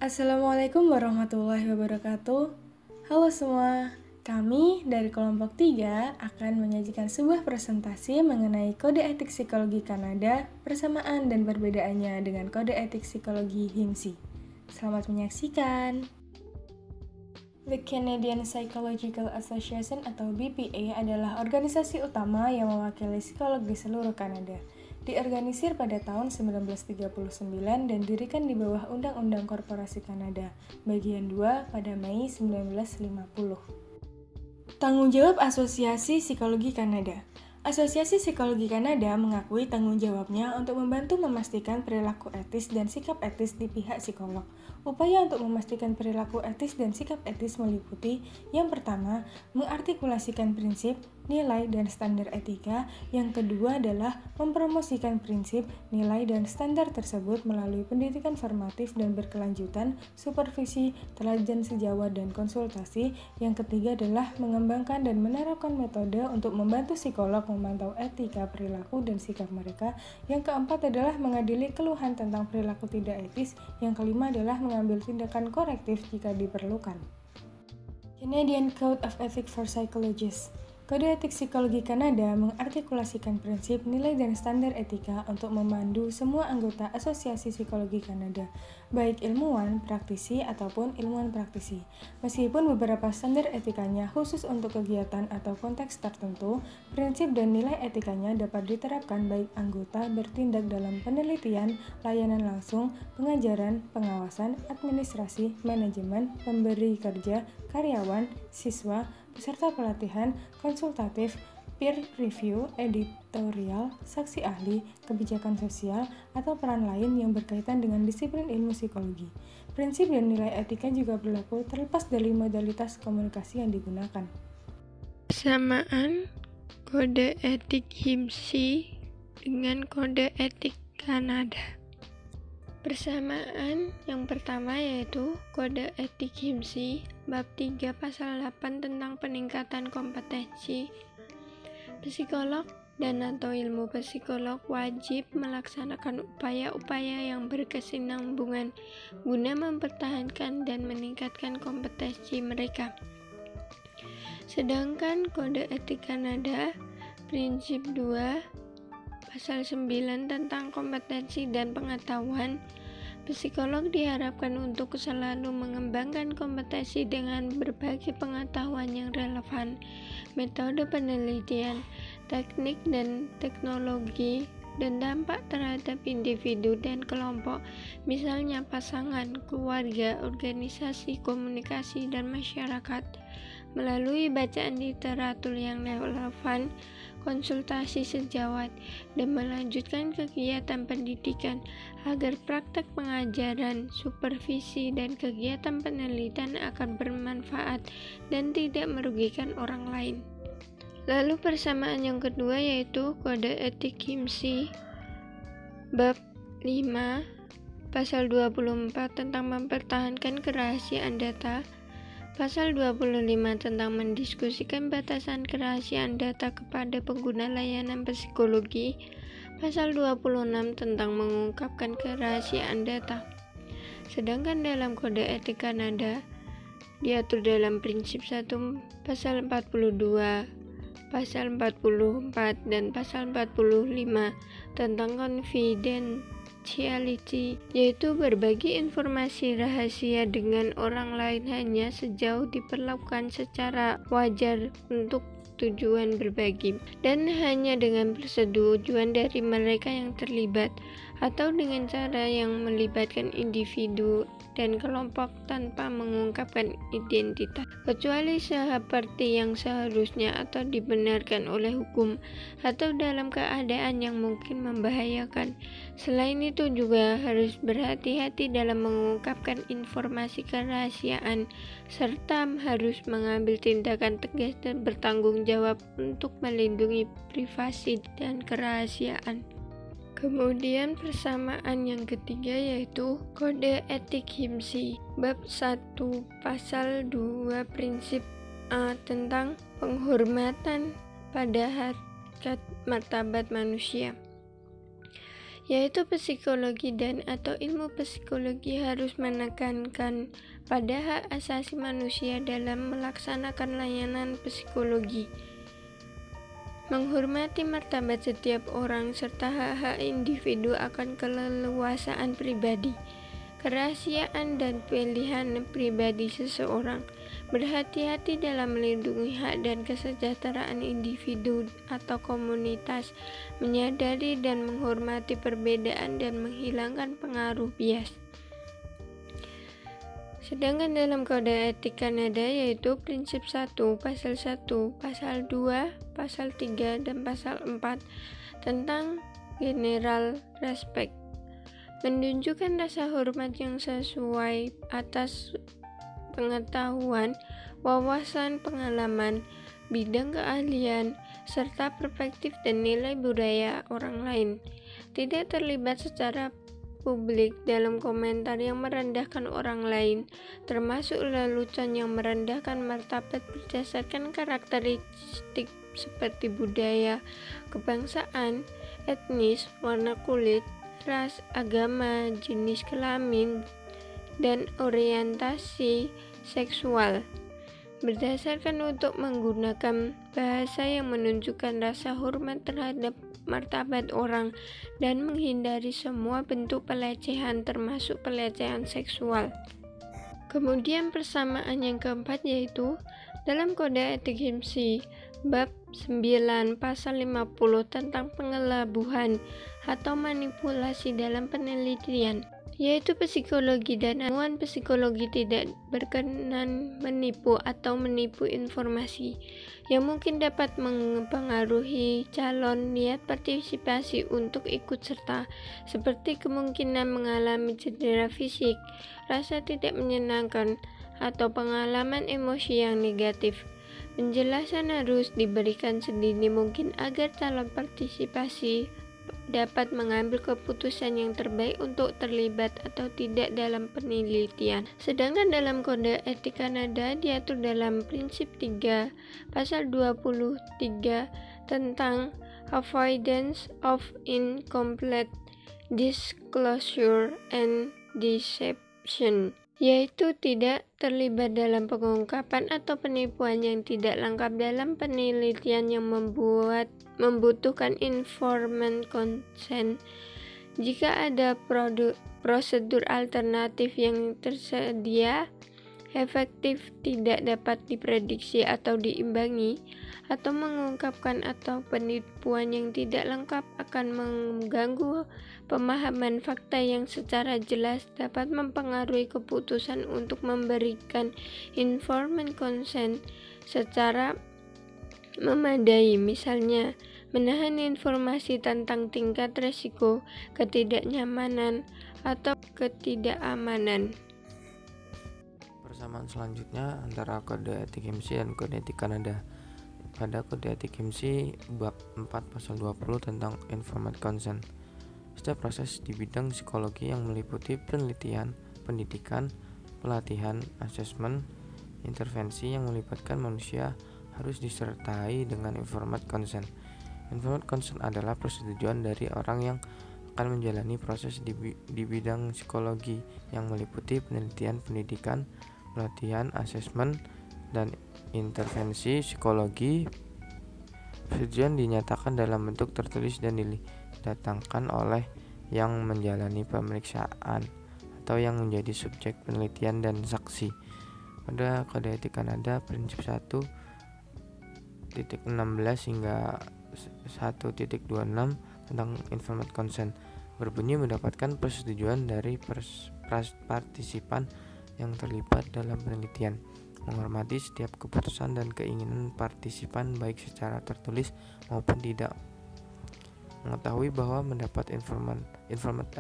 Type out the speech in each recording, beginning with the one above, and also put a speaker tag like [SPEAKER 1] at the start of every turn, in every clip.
[SPEAKER 1] Assalamualaikum warahmatullahi wabarakatuh. Halo semua, kami dari kelompok 3 akan menyajikan sebuah presentasi mengenai kode etik psikologi Kanada, persamaan dan perbedaannya dengan kode etik psikologi HIMSI. Selamat menyaksikan. The Canadian Psychological Association atau BPA adalah organisasi utama yang mewakili psikolog di seluruh Kanada. Diorganisir pada tahun 1939 dan didirikan di bawah Undang-Undang Korporasi Kanada, bagian 2 pada Mei 1950. Tanggung jawab Asosiasi Psikologi Kanada. Asosiasi Psikologi Kanada mengakui tanggung jawabnya untuk membantu memastikan perilaku etis dan sikap etis di pihak psikolog. Upaya untuk memastikan perilaku etis dan sikap etis meliputi, yang pertama, mengartikulasikan prinsip, nilai, dan standar etika. Yang kedua adalah mempromosikan prinsip, nilai, dan standar tersebut melalui pendidikan formatif dan berkelanjutan, supervisi, teladan sejawat, dan konsultasi. Yang ketiga adalah mengembangkan dan menerapkan metode untuk membantu psikolog memantau etika, perilaku, dan sikap mereka. Yang keempat adalah mengadili keluhan tentang perilaku tidak etis. Yang kelima adalah mengambil tindakan korektif jika diperlukan. Canadian Code of Ethics for Psychologists. Kode etik psikologi Kanada mengartikulasikan prinsip, nilai, dan standar etika untuk memandu semua anggota Asosiasi Psikologi Kanada, baik ilmuwan, praktisi, ataupun ilmuwan praktisi. Meskipun beberapa standar etikanya khusus untuk kegiatan atau konteks tertentu, prinsip dan nilai etikanya dapat diterapkan baik anggota bertindak dalam penelitian, layanan langsung, pengajaran, pengawasan, administrasi, manajemen, pemberi kerja, karyawan, siswa, peserta pelatihan, konsultatif, peer review, editorial, saksi ahli, kebijakan sosial, atau peran lain yang berkaitan dengan disiplin ilmu psikologi. Prinsip dan nilai etika juga berlaku terlepas dari modalitas komunikasi yang digunakan.
[SPEAKER 2] Persamaan kode etik HIMSI dengan kode etik Kanada. Persamaan yang pertama yaitu kode etik HIMSI bab 3 pasal 8 tentang peningkatan kompetensi psikolog dan atau ilmu psikolog wajib melaksanakan upaya-upaya yang berkesinambungan guna mempertahankan dan meningkatkan kompetensi mereka. Sedangkan kode etik Kanada prinsip 2 Pasal 9 tentang kompetensi dan pengetahuan, psikolog diharapkan untuk selalu mengembangkan kompetensi dengan berbagai pengetahuan yang relevan, metode penelitian, teknik dan teknologi, dan dampak terhadap individu dan kelompok, misalnya pasangan, keluarga, organisasi, komunikasi, dan masyarakat, melalui bacaan literatur yang relevan, konsultasi sejawat, dan melanjutkan kegiatan pendidikan agar praktek pengajaran, supervisi, dan kegiatan penelitian akan bermanfaat dan tidak merugikan orang lain. Lalu persamaan yang kedua yaitu kode etik HIMSI bab 5 pasal 24 tentang mempertahankan kerahasiaan data, pasal 25 tentang mendiskusikan batasan kerahasiaan data kepada pengguna layanan psikologi, pasal 26 tentang mengungkapkan kerahasiaan data. Sedangkan dalam kode etik Kanada diatur dalam prinsip 1 pasal 42, pasal 44 dan pasal 45 tentang confidentiality, yaitu berbagi informasi rahasia dengan orang lain hanya sejauh diperlakukan secara wajar untuk tujuan berbagi dan hanya dengan persetujuan dari mereka yang terlibat atau dengan cara yang melibatkan individu dan kelompok tanpa mengungkapkan identitas, kecuali seperti yang seharusnya atau dibenarkan oleh hukum atau dalam keadaan yang mungkin membahayakan. Selain itu juga harus berhati-hati dalam mengungkapkan informasi kerahasiaan serta harus mengambil tindakan tegas dan bertanggung jawab untuk melindungi privasi dan kerahasiaan. Kemudian persamaan yang ketiga yaitu kode etik HIMSI bab 1 pasal 2 prinsip A tentang penghormatan pada harkat martabat manusia. yaitu psikologi dan atau ilmu psikologi harus menekankan pada hak asasi manusia dalam melaksanakan layanan psikologi, menghormati martabat setiap orang serta hak-hak individu akan keleluasaan pribadi, kerahasiaan dan pilihan pribadi seseorang, berhati-hati dalam melindungi hak dan kesejahteraan individu atau komunitas, menyadari dan menghormati perbedaan dan menghilangkan pengaruh bias. Sedangkan dalam Kode Etik Kanada yaitu prinsip 1, pasal 1, pasal 2, pasal 3, dan pasal 4 tentang general respect, menunjukkan rasa hormat yang sesuai atas pengetahuan, wawasan, pengalaman, bidang keahlian, serta perspektif dan nilai budaya orang lain. Tidak terlibat secara publik dalam komentar yang merendahkan orang lain, termasuk lelucon yang merendahkan martabat berdasarkan karakteristik seperti budaya, kebangsaan, etnis, warna kulit, ras, agama, jenis kelamin, dan orientasi seksual. Berdasarkan untuk menggunakan bahasa yang menunjukkan rasa hormat terhadap martabat orang dan menghindari semua bentuk pelecehan termasuk pelecehan seksual. Kemudian persamaan yang keempat yaitu dalam Kode Etik HIMSI bab 9 pasal 50 tentang pengelabuhan atau manipulasi dalam penelitian, yaitu psikologi dan ilmuwan psikologi tidak berkenan menipu atau menipu informasi yang mungkin dapat mempengaruhi calon niat partisipasi untuk ikut serta, seperti kemungkinan mengalami cedera fisik, rasa tidak menyenangkan, atau pengalaman emosi yang negatif. Penjelasan harus diberikan sedini mungkin agar calon partisipasi dapat mengambil keputusan yang terbaik untuk terlibat atau tidak dalam penelitian. Sedangkan dalam Kode Etik Kanada diatur dalam prinsip 3 pasal 23 tentang avoidance of incomplete disclosure and deception, yaitu tidak terlibat dalam pengungkapan atau penipuan yang tidak lengkap dalam penelitian yang membutuhkan informed consent. Jika ada prosedur alternatif yang tersedia, efektif, tidak dapat diprediksi atau diimbangi, atau mengungkapkan atau penipuan yang tidak lengkap akan mengganggu pemahaman fakta yang secara jelas dapat mempengaruhi keputusan untuk memberikan informed consent secara memadai, misalnya menahan informasi tentang tingkat resiko, ketidaknyamanan, atau ketidakamanan.
[SPEAKER 3] Persamaan selanjutnya antara Kode Etik HIMSI dan Kode Etik Kanada. Pada Kode Etik HIMSI bab 4 pasal 20 tentang informed consent, setiap proses di bidang psikologi yang meliputi penelitian, pendidikan, pelatihan, asesmen, intervensi yang melibatkan manusia harus disertai dengan informed consent. Informed consent adalah persetujuan dari orang yang akan menjalani proses di bidang psikologi yang meliputi penelitian, pendidikan, pelatihan, asesmen, dan intervensi psikologi. Persetujuan dinyatakan dalam bentuk tertulis dan didatangkan oleh yang menjalani pemeriksaan atau yang menjadi subjek penelitian dan saksi. Pada Kode Etik Kanada prinsip 1.16 hingga 1.26 tentang informed consent berbunyi mendapatkan persetujuan dari partisipan yang terlibat dalam penelitian, menghormati setiap keputusan dan keinginan partisipan baik secara tertulis maupun tidak, mengetahui bahwa mendapat informed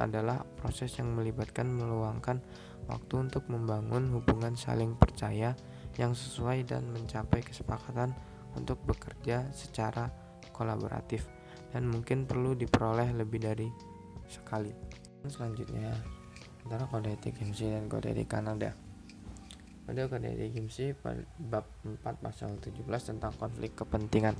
[SPEAKER 3] adalah proses yang melibatkan meluangkan waktu untuk membangun hubungan saling percaya yang sesuai dan mencapai kesepakatan untuk bekerja secara kolaboratif dan mungkin perlu diperoleh lebih dari sekali. Selanjutnya antara Kode Etik HIMSI dan Kode Etik Kanada. Pada Kode Etik HIMSI bab 4 pasal 17 tentang konflik kepentingan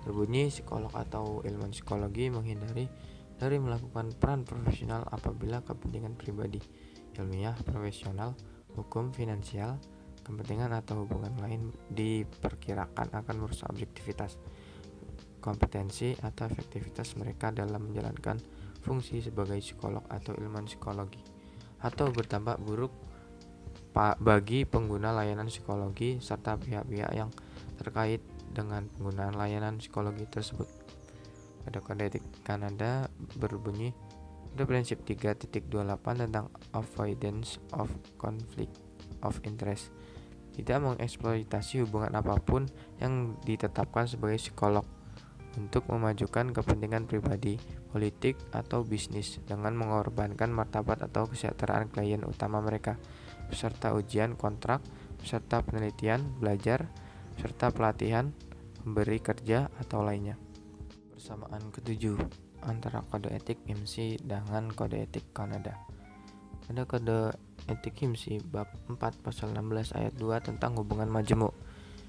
[SPEAKER 3] berbunyi psikolog atau ilmuwan psikologi menghindari dari melakukan peran profesional apabila kepentingan pribadi, ilmiah, profesional, hukum, finansial, kepentingan atau hubungan lain diperkirakan akan merusak objektivitas, kompetensi atau efektivitas mereka dalam menjalankan fungsi sebagai psikolog atau ilmuwan psikologi, atau berdampak buruk bagi pengguna layanan psikologi serta pihak-pihak yang terkait dengan penggunaan layanan psikologi tersebut. Pada kode etik Kanada berbunyi, ada prinsip 3.28 tentang avoidance of conflict of interest, tidak mengeksploitasi hubungan apapun yang ditetapkan sebagai psikolog untuk memajukan kepentingan pribadi, politik, atau bisnis dengan mengorbankan martabat atau kesejahteraan klien utama mereka, peserta ujian kontrak, peserta penelitian, belajar, serta pelatihan, pemberi kerja, atau lainnya. Persamaan ketujuh antara kode etik IMSI dengan kode etik Kanada. Ada kode etik IMSI bab 4 pasal 16 ayat 2 tentang hubungan majemuk.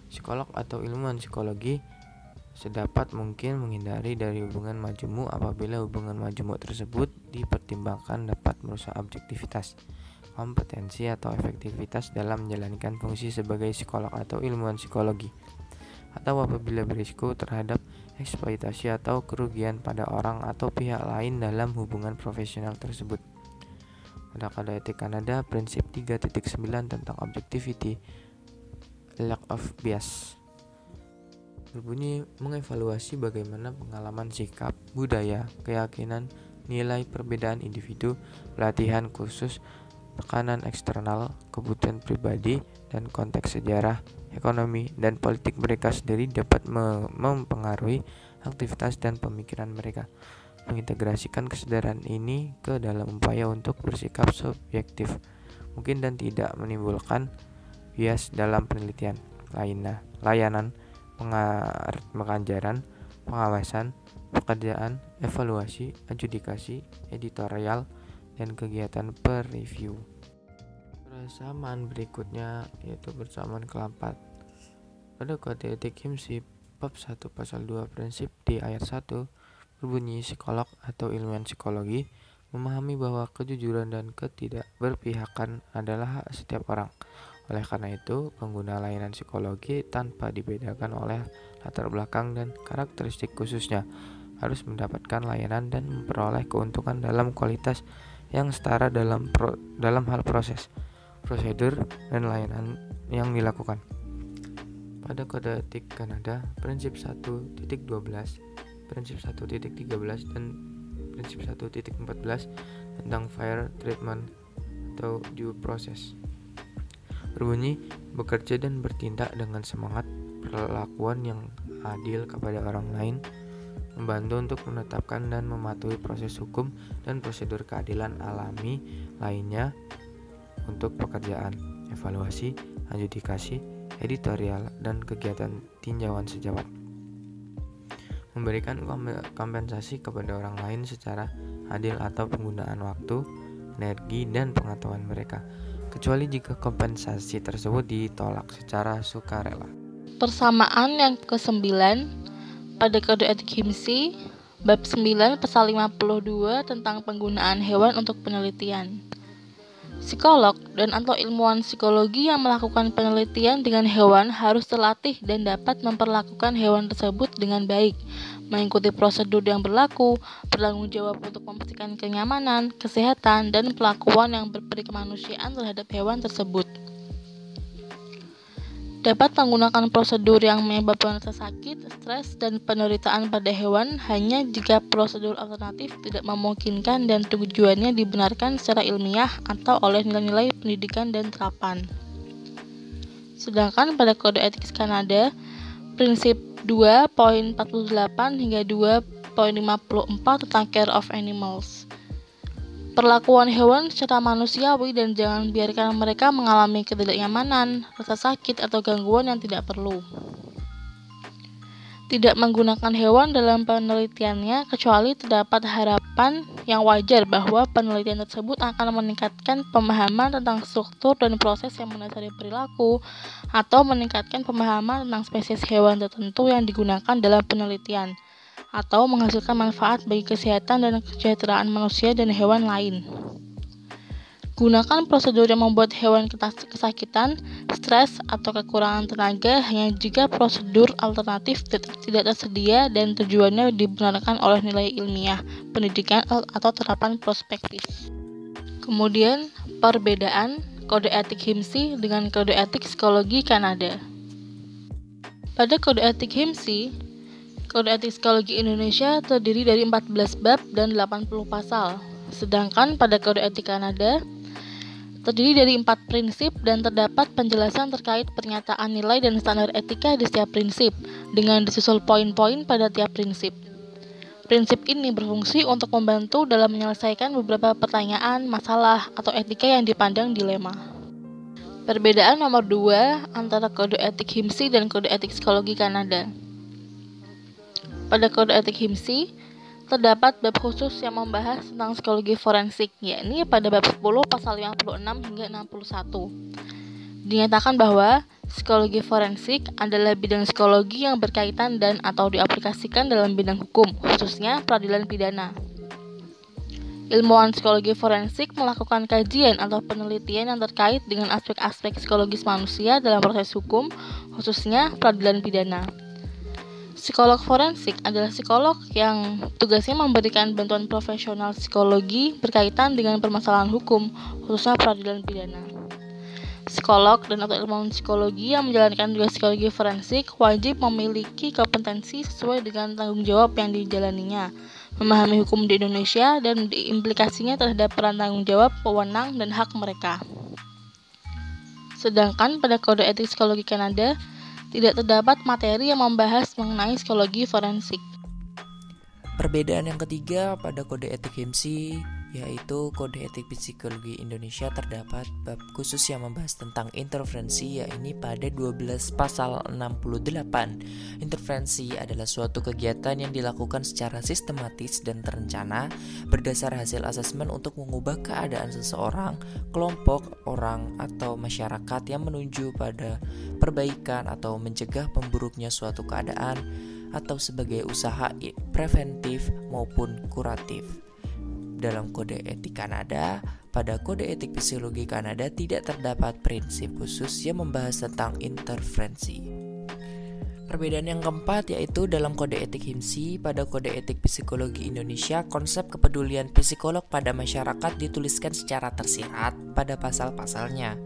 [SPEAKER 3] Psikolog atau ilmuwan psikologi sedapat mungkin menghindari dari hubungan majemuk apabila hubungan majemuk tersebut dipertimbangkan dapat merusak objektivitas, kompetensi atau efektivitas dalam menjalankan fungsi sebagai psikolog atau ilmuwan psikologi, atau apabila berisiko terhadap eksploitasi atau kerugian pada orang atau pihak lain dalam hubungan profesional tersebut. Pada kode etik Kanada, prinsip 3.9 tentang objectivity, lack of bias berbunyi mengevaluasi bagaimana pengalaman, sikap, budaya, keyakinan, nilai, perbedaan individu, pelatihan khusus, tekanan eksternal, kebutuhan pribadi, dan konteks sejarah, ekonomi, dan politik mereka sendiri dapat mempengaruhi aktivitas dan pemikiran mereka. Mengintegrasikan kesadaran ini ke dalam upaya untuk bersikap subjektif mungkin dan tidak menimbulkan bias dalam penelitian, layanan, pengajaran, pengawasan, pekerjaan, evaluasi, adjudikasi, editorial, dan kegiatan peer review. Persamaan berikutnya yaitu persamaan keempat. Pada kode etik IMSI bab 1 pasal 2 prinsip di ayat 1 berbunyi, psikolog atau ilmuwan psikologi memahami bahwa kejujuran dan ketidakberpihakan adalah hak setiap orang. Oleh karena itu, pengguna layanan psikologi tanpa dibedakan oleh latar belakang dan karakteristik khususnya harus mendapatkan layanan dan memperoleh keuntungan dalam kualitas yang setara dalam hal proses, prosedur, dan layanan yang dilakukan. Pada kode etik Kanada, prinsip 1.12, prinsip 1.13, dan prinsip 1.14 tentang fair treatment atau due process berbunyi, bekerja dan bertindak dengan semangat perlakuan yang adil kepada orang lain, membantu untuk menetapkan dan mematuhi proses hukum dan prosedur keadilan alami lainnya untuk pekerjaan, evaluasi, adjudikasi, editorial, dan kegiatan tinjauan sejawat. Memberikan kompensasi kepada orang lain secara adil atau penggunaan waktu, energi, dan pengetahuan mereka, kecuali jika kompensasi tersebut ditolak secara sukarela.
[SPEAKER 4] Persamaan yang ke-9 pada kode etik IMSI bab 9 pasal 52 tentang penggunaan hewan untuk penelitian. Psikolog dan atau ilmuwan psikologi yang melakukan penelitian dengan hewan harus terlatih dan dapat memperlakukan hewan tersebut dengan baik, mengikuti prosedur yang berlaku, bertanggung jawab untuk memastikan kenyamanan, kesehatan, dan perlakuan yang berperi kemanusiaan terhadap hewan tersebut. Dapat menggunakan prosedur yang menyebabkan rasa sakit, stres, dan penderitaan pada hewan hanya jika prosedur alternatif tidak memungkinkan dan tujuannya dibenarkan secara ilmiah atau oleh nilai-nilai pendidikan dan terapan. Sedangkan pada kode etik Kanada, prinsip 2.48 hingga 2.54 tentang care of animals. Perlakuan hewan secara manusiawi dan jangan biarkan mereka mengalami ketidaknyamanan, rasa sakit, atau gangguan yang tidak perlu. Tidak menggunakan hewan dalam penelitiannya kecuali terdapat harapan yang wajar bahwa penelitian tersebut akan meningkatkan pemahaman tentang struktur dan proses yang mendasari perilaku atau meningkatkan pemahaman tentang spesies hewan tertentu yang digunakan dalam penelitian. atau menghasilkan manfaat bagi kesehatan dan kesejahteraan manusia dan hewan lain. Gunakan prosedur yang membuat hewan kesakitan, stres, atau kekurangan tenaga hanya jika prosedur alternatif tidak tersedia dan tujuannya dibenarkan oleh nilai ilmiah, pendidikan, atau terapan prospektif. Kemudian, perbedaan kode etik HIMSI dengan kode etik psikologi Kanada. Pada kode etik HIMSI, kode etik psikologi Indonesia terdiri dari 14 bab dan 80 pasal. Sedangkan pada kode etik Kanada terdiri dari 4 prinsip dan terdapat penjelasan terkait pernyataan nilai dan standar etika di setiap prinsip, dengan disusul poin-poin pada tiap prinsip. Prinsip ini berfungsi untuk membantu dalam menyelesaikan beberapa pertanyaan, masalah, atau etika yang dipandang dilema. Perbedaan nomor 2 antara kode etik HIMSI dan kode etik psikologi Kanada. Pada kode etik HIMSI, terdapat bab khusus yang membahas tentang psikologi forensik, yakni pada bab 10 pasal 56 hingga 61. Dinyatakan bahwa psikologi forensik adalah bidang psikologi yang berkaitan dan atau diaplikasikan dalam bidang hukum, khususnya peradilan pidana. Ilmuwan psikologi forensik melakukan kajian atau penelitian yang terkait dengan aspek-aspek psikologis manusia dalam proses hukum, khususnya peradilan pidana. Psikolog forensik adalah psikolog yang tugasnya memberikan bantuan profesional psikologi berkaitan dengan permasalahan hukum, khususnya peradilan pidana. Psikolog dan atau ilmuwan psikologi yang menjalankan tugas psikologi forensik wajib memiliki kompetensi sesuai dengan tanggung jawab yang dijalaninya, memahami hukum di Indonesia dan implikasinya terhadap peran tanggung jawab, wewenang, dan hak mereka. Sedangkan pada kode etik psikologi Kanada tidak terdapat materi yang membahas mengenai psikologi forensik.
[SPEAKER 5] Perbedaan yang ketiga pada kode etik HIMSI, yaitu kode etik psikologi Indonesia, terdapat bab khusus yang membahas tentang interferensi, yakni pada 12 pasal 68. Interferensi adalah suatu kegiatan yang dilakukan secara sistematis dan terencana berdasar hasil asesmen untuk mengubah keadaan seseorang, kelompok orang, atau masyarakat yang menuju pada perbaikan atau mencegah memburuknya suatu keadaan, atau sebagai usaha preventif maupun kuratif. Dalam kode etik Kanada, pada kode etik psikologi Kanada tidak terdapat prinsip khusus yang membahas tentang interferensi. Perbedaan yang keempat yaitu dalam kode etik HIMSI, pada kode etik psikologi Indonesia, konsep kepedulian psikolog pada masyarakat dituliskan secara tersirat pada pasal-pasalnya.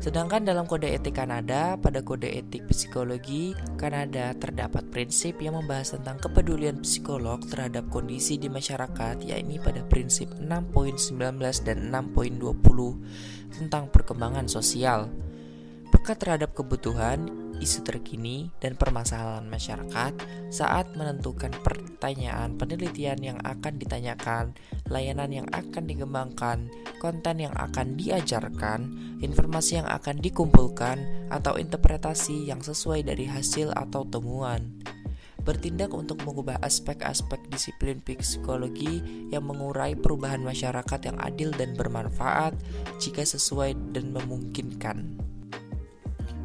[SPEAKER 5] Sedangkan dalam kode etik Kanada, pada kode etik psikologi Kanada terdapat prinsip yang membahas tentang kepedulian psikolog terhadap kondisi di masyarakat, yakni pada prinsip 6.19 dan 6.20 tentang perkembangan sosial, peka terhadap kebutuhan, isu terkini, dan permasalahan masyarakat saat menentukan pertanyaan penelitian yang akan ditanyakan, layanan yang akan dikembangkan, konten yang akan diajarkan, informasi yang akan dikumpulkan, atau interpretasi yang sesuai dari hasil atau temuan. Bertindak untuk mengubah aspek-aspek disiplin psikologi yang mengurai perubahan masyarakat yang adil dan bermanfaat jika sesuai dan memungkinkan.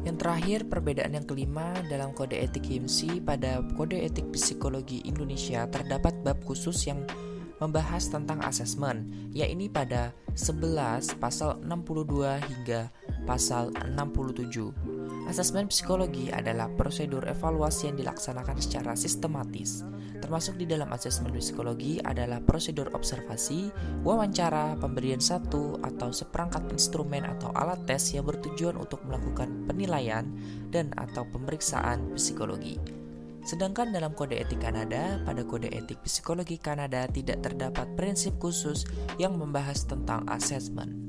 [SPEAKER 5] Yang terakhir, perbedaan yang kelima dalam kode etik HIMSI, pada kode etik psikologi Indonesia terdapat bab khusus yang membahas tentang asesmen, yakni pada 11 pasal 62 hingga pasal 67. Asesmen psikologi adalah prosedur evaluasi yang dilaksanakan secara sistematis. Termasuk di dalam asesmen psikologi adalah prosedur observasi, wawancara, pemberian satu atau seperangkat instrumen atau alat tes yang bertujuan untuk melakukan penilaian dan atau pemeriksaan psikologi. Sedangkan dalam kode etik Kanada, pada kode etik psikologi Kanada tidak terdapat prinsip khusus yang membahas tentang asesmen.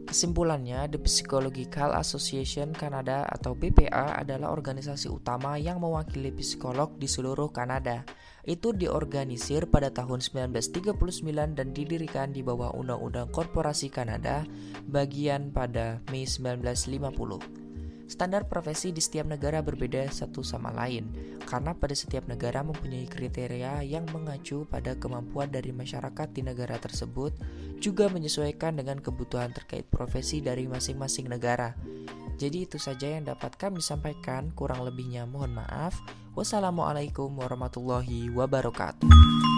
[SPEAKER 5] Kesimpulannya, The Psychological Association Canada atau BPA adalah organisasi utama yang mewakili psikolog di seluruh Kanada. Itu diorganisir pada tahun 1939 dan didirikan di bawah Undang-Undang Korporasi Kanada bagian pada Mei 1950. Standar profesi di setiap negara berbeda satu sama lain, karena pada setiap negara mempunyai kriteria yang mengacu pada kemampuan dari masyarakat di negara tersebut, juga menyesuaikan dengan kebutuhan terkait profesi dari masing-masing negara. Jadi itu saja yang dapat kami sampaikan, kurang lebihnya mohon maaf. Wassalamualaikum warahmatullahi wabarakatuh.